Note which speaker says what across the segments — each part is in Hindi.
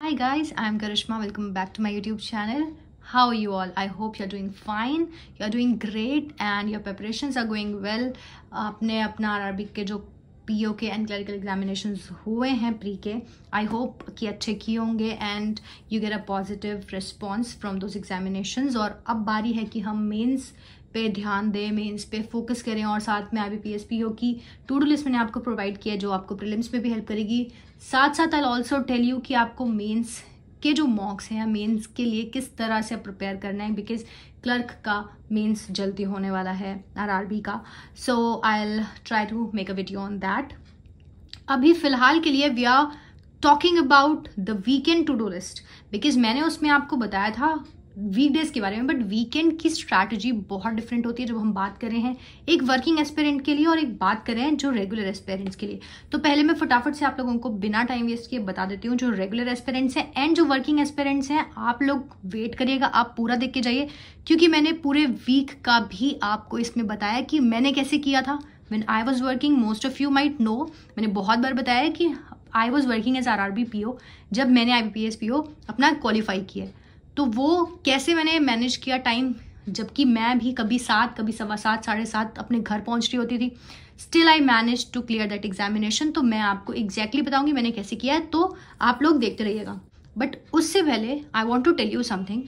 Speaker 1: Hi guys, I'm Karishma. Welcome back to my YouTube channel. How are you all? I hope you're doing fine. You're doing great and your preparations are going well. आपने अपना आरआरबी के जो पीओ के एंड क्लरिकल एग्जामिनेशंस हुए हैं प्री के, आई होप कि अच्छे किए होंगे and you get a positive response from those examinations. और अब बारी है कि हम मेंस पे ध्यान दें, मेंस पे फोकस करें और साथ में IBPS PO की टू डू लिस्ट मैंने आपको प्रोवाइड किया है जो आपको प्रीलिम्स में भी हेल्प करेगी। साथ साथ आई ऑल्सो टेल यू कि आपको मेंस के जो मॉक्स हैं, मेंस के लिए किस तरह से प्रिपेयर करना है, बिकॉज क्लर्क का मेंस जल्दी होने वाला है RRB का। So I will try to make a video on that. अभी फिलहाल के लिए we are talking about the weekend to do list, because मैंने उसमें आपको बताया था वीकडेज के बारे में, बट वीकेंड की स्ट्रैटेजी बहुत डिफरेंट होती है जब हम बात कर रहे हैं एक वर्किंग एस्पिरेंट के लिए और एक बात कर रहे हैं जो रेगुलर एस्पिरेंट्स के लिए। तो पहले मैं फटाफट से आप लोगों को बिना टाइम वेस्ट किए बता देती हूँ जो रेगुलर एस्पिरेंट्स हैं एंड जो वर्किंग एस्पिरेंट्स हैं। आप लोग वेट करिएगा, आप पूरा देख के जाइए, क्योंकि मैंने पूरे वीक का भी आपको इसमें बताया कि मैंने कैसे किया था when I was working. Most of you might know, मैंने बहुत बार बताया कि I was working as RRB PO जब मैंने IBPS PO अपना क्वालिफाई किया। तो वो कैसे मैंने मैनेज किया टाइम, जबकि मैं भी कभी 7, कभी 7:15, 7:30 अपने घर पहुंच रही होती थी, still I manage to clear that examination. तो मैं आपको एग्जैक्टली बताऊंगी मैंने कैसे किया है, तो आप लोग देखते रहिएगा। बट उससे पहले I want to tell you something.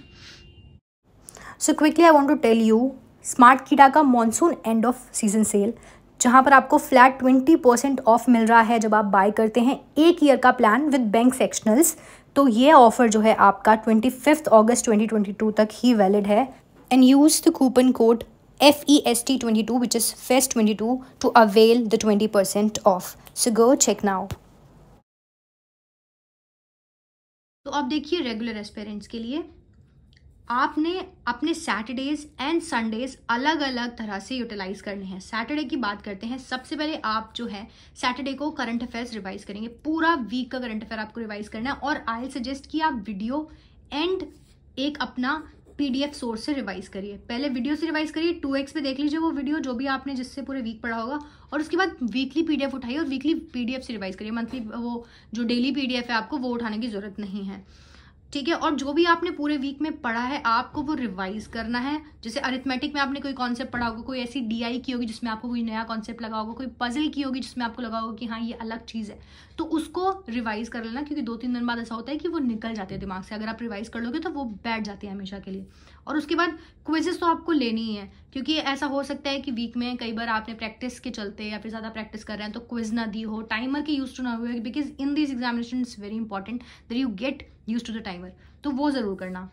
Speaker 1: So quickly I want to tell you smart कीटा का monsoon end of season sale, जहाँ पर आपको फ्लैट 20% ऑफ मिल रहा है जब आप बाय करते हैं 1 ईयर का प्लान विद बैंक सेक्शनल्स। तो ये ऑफर जो है आपका 25 अगस्त 2022 तक ही वैलिड है। And use the coupon code FEST22 which is FEST22 to avail the 20% off. So go check now. तो अब देखिए रेगुलर एस्पिरेंट्स के लिए आपने अपने सैटरडेज एंड संडेज अलग अलग तरह से यूटिलाइज करने हैं। सैटरडे की बात करते हैं। सबसे पहले आप जो है सैटरडे को करंट अफेयर्स रिवाइज करेंगे, पूरा वीक का करंट अफेयर आपको रिवाइज करना है। और आई सजेस्ट कि आप वीडियो एंड एक अपना PDF सोर्स से रिवाइज करिए। पहले वीडियो से रिवाइज करिए, 2x पे देख लीजिए वो वीडियो जो भी आपने जिससे पूरे वीक पढ़ा होगा, और उसके बाद वीकली PDF उठाइए और वीकली PDF से रिवाइज करिए। मंथली वो जो डेली PDF है आपको वो उठाने की जरूरत नहीं है, ठीक है। और जो भी आपने पूरे वीक में पढ़ा है आपको वो रिवाइज करना है। जैसे अरिथमेटिक में आपने कोई कॉन्सेप्ट पढ़ा होगा, कोई ऐसी DI की होगी जिसमें आपको कोई नया कॉन्सेप्ट लगा होगा, कोई पजल की होगी जिसमें आपको लगा होगा कि हाँ ये अलग चीज़ है, तो उसको रिवाइज कर लेना, क्योंकि 2-3 दिन बाद ऐसा होता है कि वो निकल जाते हैं दिमाग से। अगर आप रिवाइज कर लोगे तो वो बैठ जाती है हमेशा के लिए। और उसके बाद क्विजेस तो आपको लेनी ही है, क्योंकि ऐसा हो सकता है कि वीक में कई बार आपने प्रैक्टिस के चलते या फिर ज़्यादा प्रैक्टिस कर रहे हैं तो क्विज ना दी हो, टाइमर के यूज टू ना हुए, because in this examination it's very important that you get use to the timer, तो वो ज़रूर करना,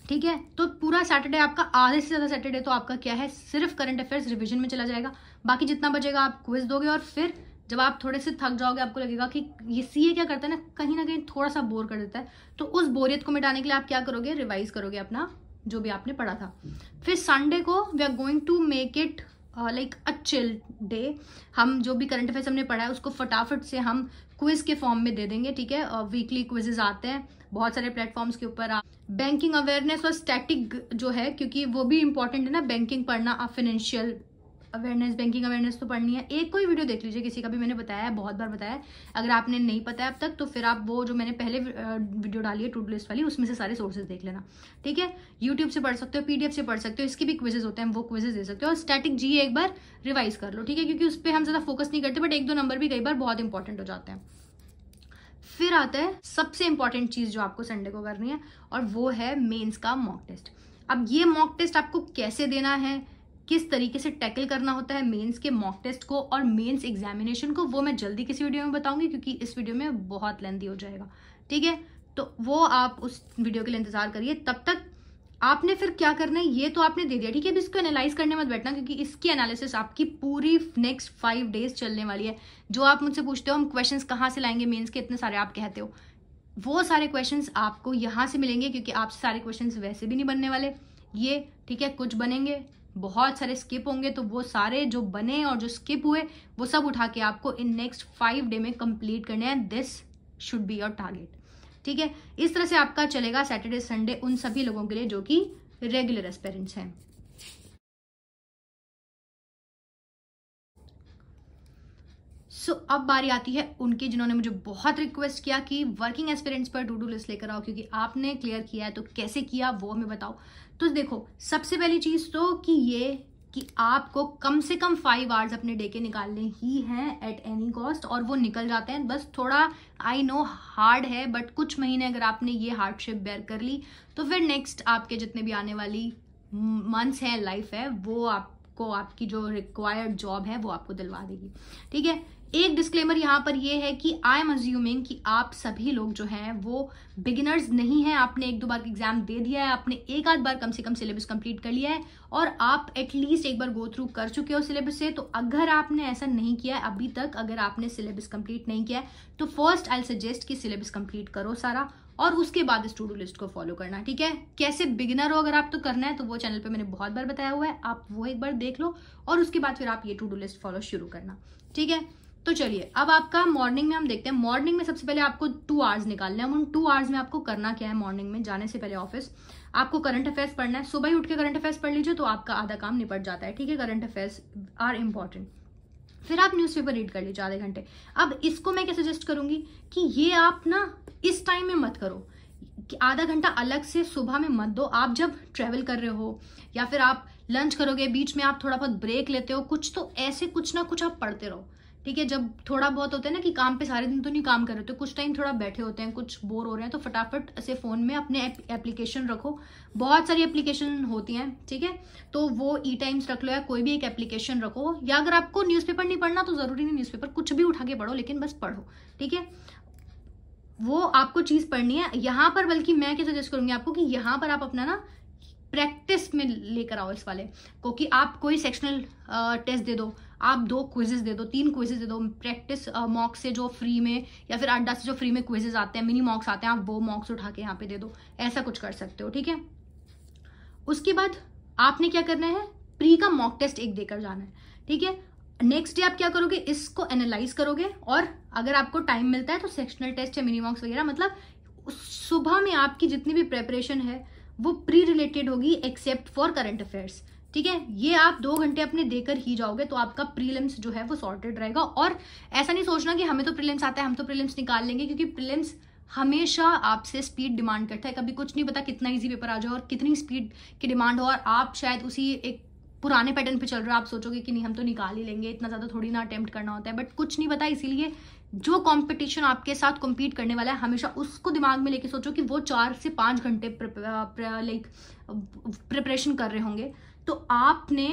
Speaker 1: ठीक है। तो पूरा सैटरडे आपका, आधे से ज़्यादा सैटरडे तो आपका क्या है, सिर्फ करंट अफेयर्स रिवीजन में चला जाएगा। बाकी जितना बचेगा आप क्विज दोगे, और फिर जब आप थोड़े से थक जाओगे, आपको लगेगा कि ये CA क्या करता है ना कहीं थोड़ा सा बोर कर देता है, तो उस बोरियत को मिटाने के लिए आप क्या करोगे, रिवाइज करोगे अपना जो भी आपने पढ़ा था। फिर संडे को we are going to make it like a chill day. हम जो भी करंट अफेयर्स हमने पढ़ा है उसको फटाफट से हम क्विज के फॉर्म में दे देंगे, ठीक है। वीकली क्विजेज आते हैं बहुत सारे प्लेटफॉर्म्स के ऊपर। बैंकिंग अवेयरनेस और स्टैटिक जो है, क्योंकि वो भी इंपॉर्टेंट है ना, बैंकिंग पढ़ना, फाइनेंशियल अवेयरनेस, बैंकिंग अवेयरनेस तो पढ़नी है। एक कोई वीडियो देख लीजिए, किसी का भी मैंने बताया है, बहुत बार बताया है। अगर आपने नहीं पता है अब तक तो फिर आप वो जो मैंने पहले वीडियो डाली है टू डू लिस्ट वाली, उसमें से सारे सोर्सेज देख लेना, ठीक है। यूट्यूब से पढ़ सकते हो, PDF से पढ़ सकते हो, इसके भी क्विजेज होते हैं, वो क्विजेज दे सकते हो। और स्टैटिक GE एक बार रिवाइज कर लो, ठीक है, क्योंकि उस पर हम ज़्यादा फोकस नहीं करते, बट 1-2 नंबर भी कई बार बहुत इंपॉर्टेंट हो जाते हैं। फिर आता है सबसे इंपॉर्टेंट चीज़ जो आपको संडे को करनी है, और वो है मेंस का मॉक टेस्ट। अब ये मॉक टेस्ट आपको कैसे देना है, किस तरीके से टैकल करना होता है मेंस के मॉक टेस्ट को और मेंस एग्जामिनेशन को, वो मैं जल्दी किसी वीडियो में बताऊंगी, क्योंकि इस वीडियो में बहुत लेंथी हो जाएगा, ठीक है। तो वो आप उस वीडियो के लिए इंतजार करिए। तब तक आपने फिर क्या करना है ये तो आपने दे दिया, ठीक है। अब इसको एनालाइज करने मत बैठना, क्योंकि इसकी एनालिसिस आपकी पूरी नेक्स्ट 5 डेज चलने वाली है। जो आप मुझसे पूछते हो हम क्वेश्चंस कहाँ से लाएंगे मेंस के, इतने सारे आप कहते हो, वो सारे क्वेश्चंस आपको यहाँ से मिलेंगे, क्योंकि आपसे सारे क्वेश्चंस वैसे भी नहीं बनने वाले ये, ठीक है। कुछ बनेंगे, बहुत सारे स्किप होंगे, तो वो सारे जो बने और जो स्किप हुए वो सब उठा के आपको इन नेक्स्ट 5 डे में कंप्लीट करने हैं। This should be your target, ठीक है। इस तरह से आपका चलेगा सैटरडे संडे उन सभी लोगों के लिए जो कि रेगुलर एस्पिरेंट्स हैं। सो अब बारी आती है उनकी जिन्होंने मुझे बहुत रिक्वेस्ट किया कि वर्किंग एस्पिरेंट्स पर टू डू लिस्ट लेकर आओ, क्योंकि आपने क्लियर किया है तो कैसे किया वो हमें बताओ। तो देखो, सबसे पहली चीज तो कि आपको कम से कम 5 आवर्स अपने डे के निकालने ही हैं एट एनी कॉस्ट, और वो निकल जाते हैं। बस थोड़ा आई नो हार्ड है, बट कुछ महीने अगर आपने ये हार्डशिप बेयर कर ली तो फिर नेक्स्ट आपके जितने भी आने वाली मंथ्स है, लाइफ है, वो आपको आपकी जो रिक्वायर्ड जॉब है वो आपको दिलवा देगी। ठीक है, एक डिस्क्लेमर यहाँ पर ये है कि आई एम अज्यूमिंग कि आप सभी लोग जो हैं वो बिगिनर्स नहीं हैं। आपने 1-2 बार एग्जाम दे दिया है, आपने एक आध बार कम से कम सिलेबस कंप्लीट कर लिया है, और आप एटलीस्ट एक बार गो थ्रू कर चुके हो सिलेबस से। तो अगर आपने ऐसा नहीं किया है अभी तक, अगर आपने सिलेबस कंप्लीट नहीं किया है, तो फर्स्ट आई सजेस्ट कि सिलेबस कंप्लीट करो सारा, और उसके बाद इस टू डू लिस्ट को फॉलो करना। ठीक है, कैसे बिगिनर हो अगर आप तो करना है तो वो चैनल पे मैंने बहुत बार बताया हुआ है, आप वो एक बार देख लो, और उसके बाद फिर आप ये टू डू लिस्ट फॉलो शुरू करना। ठीक है, तो चलिए अब आपका मॉर्निंग में हम देखते हैं। मॉर्निंग में सबसे पहले आपको 2 आवर्स निकालने हैं। उन 2 आवर्स में आपको करना क्या है? मॉर्निंग में जाने से पहले ऑफिस आपको करंट अफेयर्स पढ़ना है। सुबह ही उठ के करंट अफेयर्स पढ़ लीजिए तो आपका आधा काम निपट जाता है। ठीक है, करंट अफेयर्स आर इंपॉर्टेंट। फिर आप न्यूज़पेपर रीड कर लीजिए आधे घंटे। अब इसको मैं क्या सजेस्ट करूंगी कि ये आप ना इस टाइम में मत करो, कि आधा घंटा अलग से सुबह में मत दो। आप जब ट्रेवल कर रहे हो या फिर आप लंच करोगे, बीच में आप थोड़ा बहुत ब्रेक लेते हो कुछ, तो ऐसे कुछ ना कुछ आप पढ़ते रहो। ठीक है, जब थोड़ा बहुत होता है ना कि काम पे सारे दिन तो नहीं काम कर रहे हो, तो कुछ टाइम थोड़ा बैठे होते हैं, कुछ बोर हो रहे हैं, तो फटाफट ऐसे फोन में अपने एप्लीकेशन रखो। बहुत सारी एप्लीकेशन होती हैं। ठीक है, तो वो ई टाइम्स रख लो या कोई भी एक एप्लीकेशन रखो, या अगर आपको न्यूज़पेपर नहीं पढ़ना तो जरूरी नहीं न्यूज़पेपर, कुछ भी उठा के पढ़ो, लेकिन बस पढ़ो। ठीक है, वो आपको चीज पढ़नी है यहाँ पर। बल्कि मैं क्या सजेस्ट करूंगी आपको कि यहाँ पर आप अपना ना प्रैक्टिस में लेकर आओ इस वाले को, कि आप कोई सेक्शनल टेस्ट दे दो, आप 2 क्विजेस दे दो, 3 क्विजेस दे दो, प्रैक्टिस मॉक से जो फ्री में, या फिर अड्डा से जो फ्री में क्विजेस आते हैं, मिनी मॉक्स आते हैं, आप वो मॉक्स उठा के यहाँ पे दे दो। ऐसा कुछ कर सकते हो। ठीक है, उसके बाद आपने क्या करना है, प्री का मॉक टेस्ट एक देकर जाना है। ठीक है, नेक्स्ट डे आप क्या करोगे, इसको एनालाइज करोगे, और अगर आपको टाइम मिलता है तो सेक्शनल टेस्ट या मिनी मॉक्स वगैरह, मतलब सुबह में आपकी जितनी भी प्रेपरेशन है वो प्री रिलेटेड होगी एक्सेप्ट फॉर करंट अफेयर्स। ठीक है, ये आप 2 घंटे अपने देकर ही जाओगे तो आपका प्रीलिम्स जो है वो सॉर्टेड रहेगा। और ऐसा नहीं सोचना कि हमें तो प्रीलिम्स आता है, हम तो प्रीलिम्स निकाल लेंगे, क्योंकि प्रीलिम्स हमेशा आपसे स्पीड डिमांड करता है। कभी कुछ नहीं पता कितना इजी पेपर आ जाए और कितनी स्पीड की डिमांड हो, और आप शायद उसी एक पुराने पैटर्न पे चल रहे हो। आप सोचोगे कि नहीं हम तो निकाल ही लेंगे, इतना ज़्यादा थोड़ी ना अटेम्प्ट करना होता है, बट कुछ नहीं पता। इसीलिए जो कंपटीशन आपके साथ कम्पीट करने वाला है, हमेशा उसको दिमाग में लेके सोचो कि वो 4 से 5 घंटे लाइक प्रिपरेशन कर रहे होंगे। तो आपने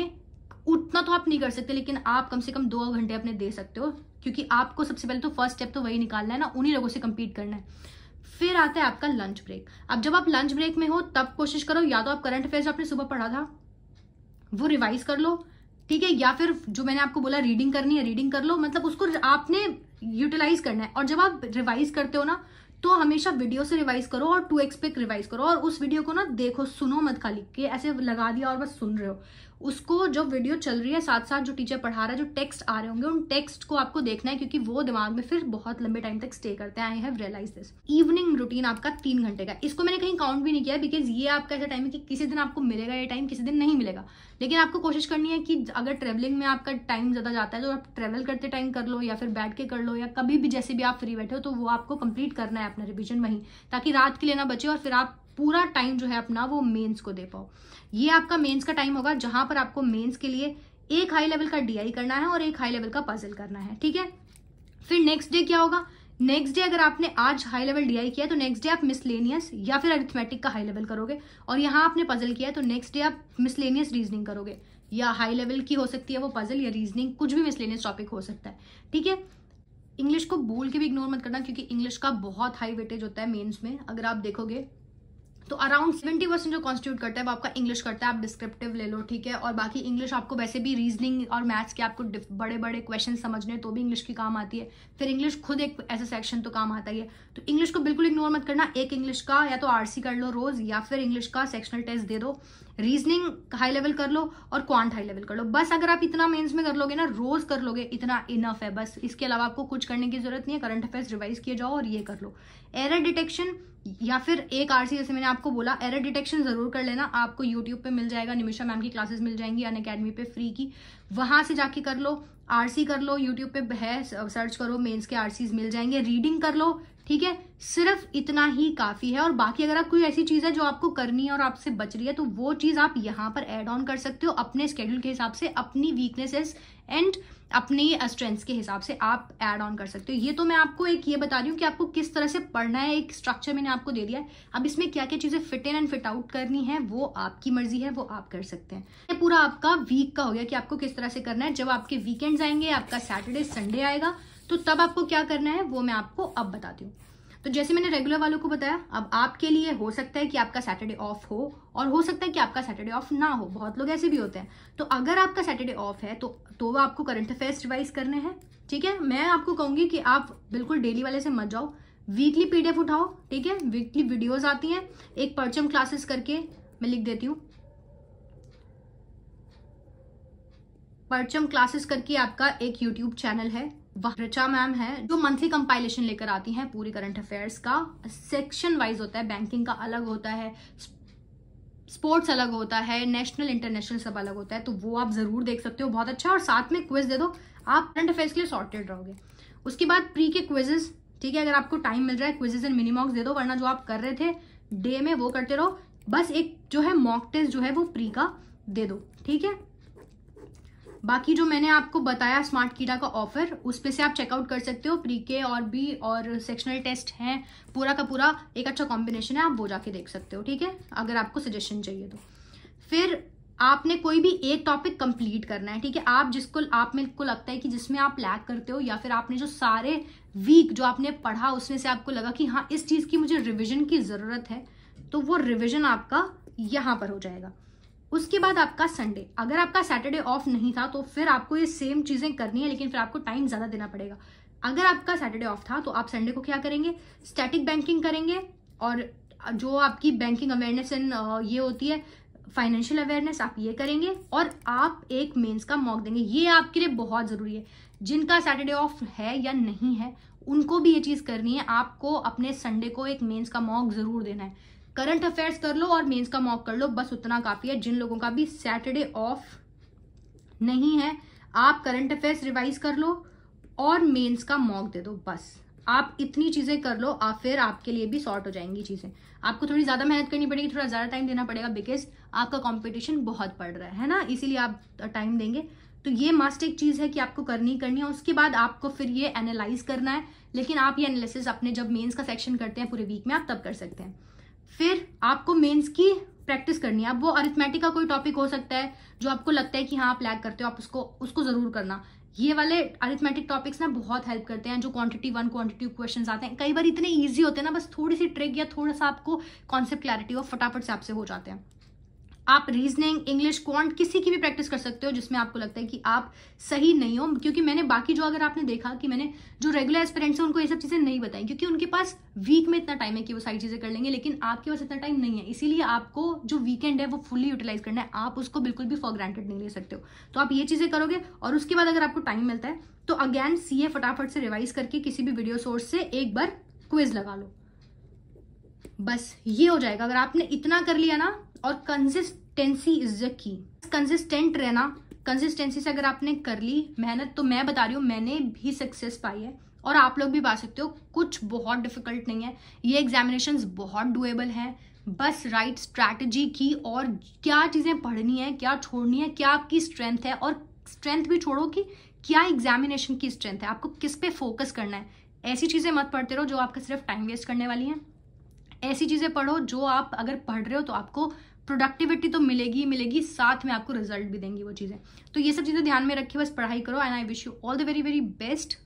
Speaker 1: उतना तो आप नहीं कर सकते, लेकिन आप कम से कम 2 घंटे अपने दे सकते हो, क्योंकि आपको सबसे पहले तो फर्स्ट स्टेप तो वही निकालना है ना, उन्हीं लोगों से कम्पीट करना है। फिर आता है आपका लंच ब्रेक। अब जब आप लंच ब्रेक में हो तब कोशिश करो, या तो आप करंट अफेयर्स आपने सुबह पढ़ा था वो रिवाइज कर लो। ठीक है, या फिर जो मैंने आपको बोला रीडिंग करनी है, रीडिंग कर लो, मतलब उसको आपने यूटिलाइज करना है। और जब आप रिवाइज करते हो ना, तो हमेशा वीडियो से रिवाइज करो और 2x पे रिवाइज करो, और उस वीडियो को ना देखो, सुनो मत खाली कि ऐसे लगा दिया और बस सुन रहे हो। उसको जो वीडियो चल रही है साथ साथ जो टीचर पढ़ा रहा है, जो टेक्स्ट आ रहे होंगे, उन टेक्स्ट को आपको देखना है, क्योंकि वो दिमाग में फिर बहुत लंबे टाइम तक स्टे करते हैं। I have realise this. Evening routine आपका 3 घंटे का, इसको मैंने कहीं काउंट भी नहीं किया, बिकॉज ये आपका ऐसा टाइम है कि किसी दिन आपको मिलेगा ये टाइम, किसी दिन नहीं मिलेगा। लेकिन आपको कोशिश करनी है कि अगर ट्रेवलिंग में आपका टाइम ज्यादा जाता है तो आप ट्रेवल करते टाइम कर लो, या फिर बैठ के कर लो, या कभी भी जैसे भी आप फ्री बैठे हो, तो वो आपको कंप्लीट करना है अपना रिविजन वहीं, ताकि रात के लिए ना बचे, और फिर आप पूरा टाइम जो है अपना वो मेंस को दे पाओ। ये आपका मेंस का टाइम होगा, जहां पर आपको मेंस के लिए एक हाई लेवल का डीआई करना है और एक हाई लेवल का पजल करना है। ठीक है, फिर नेक्स्ट डे क्या होगा, नेक्स्ट डे अगर आपने आज हाई लेवल डीआई किया तो नेक्स्ट डे आप मिसलेनियस या फिर अरिथमेटिक का हाई लेवल करोगे, और यहाँ आपने पजल किया तो नेक्स्ट डे आप मिसलेनियस रीजनिंग करोगे, या हाई लेवल की हो सकती है वो पजल या रीजनिंग, कुछ भी मिसलेनियस टॉपिक हो सकता है। ठीक है, इंग्लिश को बोल के भी इग्नोर मत करना, क्योंकि इंग्लिश का बहुत हाई वेटेज होता है मेंस में। अगर आप देखोगे तो अराउंड 70% जो कॉन्स्टिट्यूट करता है वो आपका इंग्लिश करता है। आप डिस्क्रिप्टिव ले लो, ठीक है, और बाकी इंग्लिश आपको वैसे भी रीजनिंग और मैथ्स के आपको बड़े बड़े क्वेश्चन समझने तो भी इंग्लिश की काम आती है। फिर इंग्लिश खुद एक ऐसा सेक्शन तो काम आता ही है, तो इंग्लिश को बिल्कुल इग्नोर मत करना। एक इंग्लिश का या तो आरसी कर लो रोज, या फिर इंग्लिश का सेक्शनल टेस्ट दे दो। रीजनिंग हाई लेवल कर लो और क्वांट हाई लेवल कर लो। बस अगर आप इतना मेंस में कर लोगे ना, रोज कर लोगे, इतना इनफ है बस। इसके अलावा आपको कुछ करने की जरूरत नहीं है। करंट अफेयर्स रिवाइज किए जाओ और ये कर लो। एरर डिटेक्शन या फिर एक आरसी, जैसे मैंने आपको बोला, एरर डिटेक्शन जरूर कर लेना। आपको यूट्यूब पे मिल जाएगा, निमिषा मैम की क्लासेस मिल जाएंगी अनअकैडमी पे फ्री की, वहां से जाके कर लो। आरसी कर लो, यूट्यूब पे है, सर्च करो, मेंस के आरसीज मिल जाएंगे। रीडिंग कर लो, ठीक है, सिर्फ इतना ही काफी है। और बाकी अगर आप कोई ऐसी चीज है जो आपको करनी है और आपसे बच रही है, तो वो चीज आप यहाँ पर ऐड ऑन कर सकते हो अपने स्केड्यूल के हिसाब से, अपनी वीकनेसेस एंड अपनी स्ट्रेंथ्स के हिसाब से आप ऐड ऑन कर सकते हो। ये तो मैं आपको एक ये बता रही हूँ कि आपको किस तरह से पढ़ना है, एक स्ट्रक्चर मैंने आपको दे दिया है। अब इसमें क्या क्या चीजें fit in and fit out करनी है वो आपकी मर्जी है, वो आप कर सकते हैं। ये पूरा आपका वीक का हो गया कि आपको किस तरह से करना है। जब आपके वीकेंड्स आएंगे, आपका सैटरडे संडे आएगा, तो तब आपको क्या करना है वो मैं आपको अब बताती हूँ। तो जैसे मैंने रेगुलर वालों को बताया, अब आपके लिए हो सकता है कि आपका सैटरडे ऑफ हो और हो सकता है कि आपका सैटरडे ऑफ ना हो। बहुत लोग ऐसे भी होते हैं। तो अगर आपका सैटरडे ऑफ है तो आपको करंट अफेयर्स रिवाइज करने हैं, ठीक है। मैं आपको कहूंगी कि आप बिल्कुल डेली वाले से मत जाओ, वीकली पीडीएफ उठाओ, ठीक है। वीकली वीडियोज आती हैं, एक परचम क्लासेस करके मैं लिख देती हूँ, परचम क्लासेस करके आपका एक यूट्यूब चैनल है, ऋचा मैम है, जो मंथली कंपाइलेशन लेकर आती हैं पूरी करंट अफेयर्स का। सेक्शन वाइज होता है, बैंकिंग का अलग होता है, स्पोर्ट्स अलग होता है, नेशनल इंटरनेशनल सब अलग होता है। तो वो आप जरूर देख सकते हो, बहुत अच्छा। और साथ में क्विज दे दो, आप करंट अफेयर्स के लिए सॉर्टेड रहोगे। उसके बाद प्री के क्विजेस, ठीक है, अगर आपको टाइम मिल रहा है क्विजेस एंड मिनी मॉक्स दे दो, वरना जो आप कर रहे थे डे में वो करते रहो। बस एक जो है मॉक टेस्ट जो है वो प्री का दे दो, ठीक है। बाकी जो मैंने आपको बताया स्मार्ट कीड़ा का ऑफर, उस पे से आप चेकआउट कर सकते हो। प्री के और बी और सेक्शनल टेस्ट हैं, पूरा का पूरा एक अच्छा कॉम्बिनेशन है, आप वो जाके देख सकते हो, ठीक है, अगर आपको सजेशन चाहिए तो। फिर आपने कोई भी एक टॉपिक कंप्लीट करना है, ठीक है। आप मेरे को लगता है कि जिसमें आप लैग करते हो, या फिर आपने जो सारे वीक जो आपने पढ़ा उसमें से आपको लगा कि हाँ इस चीज की मुझे रिविजन की जरूरत है, तो वो रिविजन आपका यहाँ पर हो जाएगा। उसके बाद आपका संडे, अगर आपका सैटरडे ऑफ नहीं था तो फिर आपको ये सेम चीजें करनी है, लेकिन फिर आपको टाइम ज्यादा देना पड़ेगा। अगर आपका सैटरडे ऑफ था तो आप संडे को क्या करेंगे, स्टैटिक बैंकिंग करेंगे, और जो आपकी बैंकिंग अवेयरनेस एंड ये होती है फाइनेंशियल अवेयरनेस, आप ये करेंगे। और आप एक मेंस का मॉक देंगे, ये आपके लिए बहुत जरूरी है। जिनका सैटरडे ऑफ है या नहीं है उनको भी ये चीज करनी है। आपको अपने संडे को एक मेंस का मॉक जरूर देना है। करंट अफेयर्स कर लो और मेंस का मॉक कर लो, बस उतना काफी है। जिन लोगों का भी सैटरडे ऑफ नहीं है, आप करंट अफेयर्स रिवाइज कर लो और मेंस का मॉक दे दो, बस आप इतनी चीजें कर लो, फिर आपके लिए भी सॉर्ट हो जाएंगी चीजें। आपको थोड़ी ज्यादा मेहनत करनी पड़ेगी, थोड़ा ज्यादा टाइम देना पड़ेगा, बिकॉज आपका कंपटीशन बहुत बढ़ रहा है ना, इसीलिए आप टाइम देंगे। तो ये मस्ट एक चीज है कि आपको करनी है। उसके बाद आपको फिर ये एनालाइज करना है, लेकिन आप ये एनालिसिस अपने जब मेंस का सेक्शन करते हैं पूरे वीक में, आप तब कर सकते हैं। फिर आपको मेंस की प्रैक्टिस करनी है। अब वो अरिथमेटिक का कोई टॉपिक हो सकता है जो आपको लगता है कि हाँ आप लैग करते हो, आप उसको जरूर करना। ये वाले अरिथमेटिक टॉपिक्स ना बहुत हेल्प करते हैं। जो क्वांटिटी 1 क्वांटिटी 2 क्वेश्चंस आते हैं, कई बार इतने इजी होते हैं ना, बस थोड़ी सी ट्रिक या थोड़ा सा आपको कॉन्सेप्ट क्लैरिटी हो, फटाफट से आपसे हो जाते हैं। आप रीजनिंग, इंग्लिश, क्वांट किसी की भी प्रैक्टिस कर सकते हो जिसमें आपको लगता है कि आप सही नहीं हो। क्योंकि मैंने बाकी जो, अगर आपने देखा कि मैंने जो रेगुलर एस्पिरेंट्स हैं उनको ये सब चीजें नहीं बताई, क्योंकि उनके पास वीक में इतना टाइम है कि वो सारी चीजें कर लेंगे, लेकिन आपके पास इतना टाइम नहीं है। इसीलिए आपको जो वीकेंड है वो फुल्ली यूटिलाइज करना है, आप उसको बिल्कुल भी फॉर ग्रांटेड नहीं ले सकते हो। तो आप ये चीजें करोगे, और उसके बाद अगर आपको टाइम मिलता है तो अगेन सीए फटाफट से रिवाइज करके किसी भी वीडियो सोर्स से एक बार क्विज लगा लो, बस ये हो जाएगा। अगर आपने इतना कर लिया ना, और consistency is the key, consistent रहना, कंसिस्टेंसी से अगर आपने कर ली मेहनत, तो मैं बता रही हूँ मैंने भी सक्सेस पाई है और आप लोग भी पा सकते हो। कुछ बहुत डिफिकल्ट नहीं है, ये एग्जामिनेशंस बहुत डुएबल है। बस राइट स्ट्रैटेजी की, और क्या चीजें पढ़नी है, क्या छोड़नी है, क्या आपकी स्ट्रेंथ है, और स्ट्रेंथ भी छोड़ो कि क्या एग्जामिनेशन की स्ट्रेंथ है, आपको किस पे फोकस करना है। ऐसी चीजें मत पढ़ते रहो जो आपका सिर्फ टाइम वेस्ट करने वाली हैं। ऐसी चीजें पढ़ो जो आप अगर पढ़ रहे हो तो आपको प्रोडक्टिविटी तो मिलेगी मिलेगी, साथ में आपको रिजल्ट भी देंगी वो चीजें। तो ये सब चीजें ध्यान में रखिए, बस पढ़ाई करो, and I wish you all the very very best.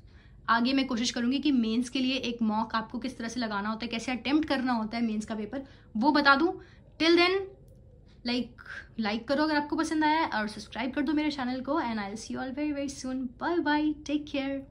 Speaker 1: आगे मैं कोशिश करूंगी कि मेंस के लिए एक मॉक आपको किस तरह से लगाना होता है, कैसे अटेम्प्ट करना होता है मेंस का पेपर, वो बता दूं। टिल देन लाइक करो अगर आपको पसंद आया, और सब्सक्राइब कर दो मेरे चैनल को, and I will see you all very very soon. Bye bye, take care.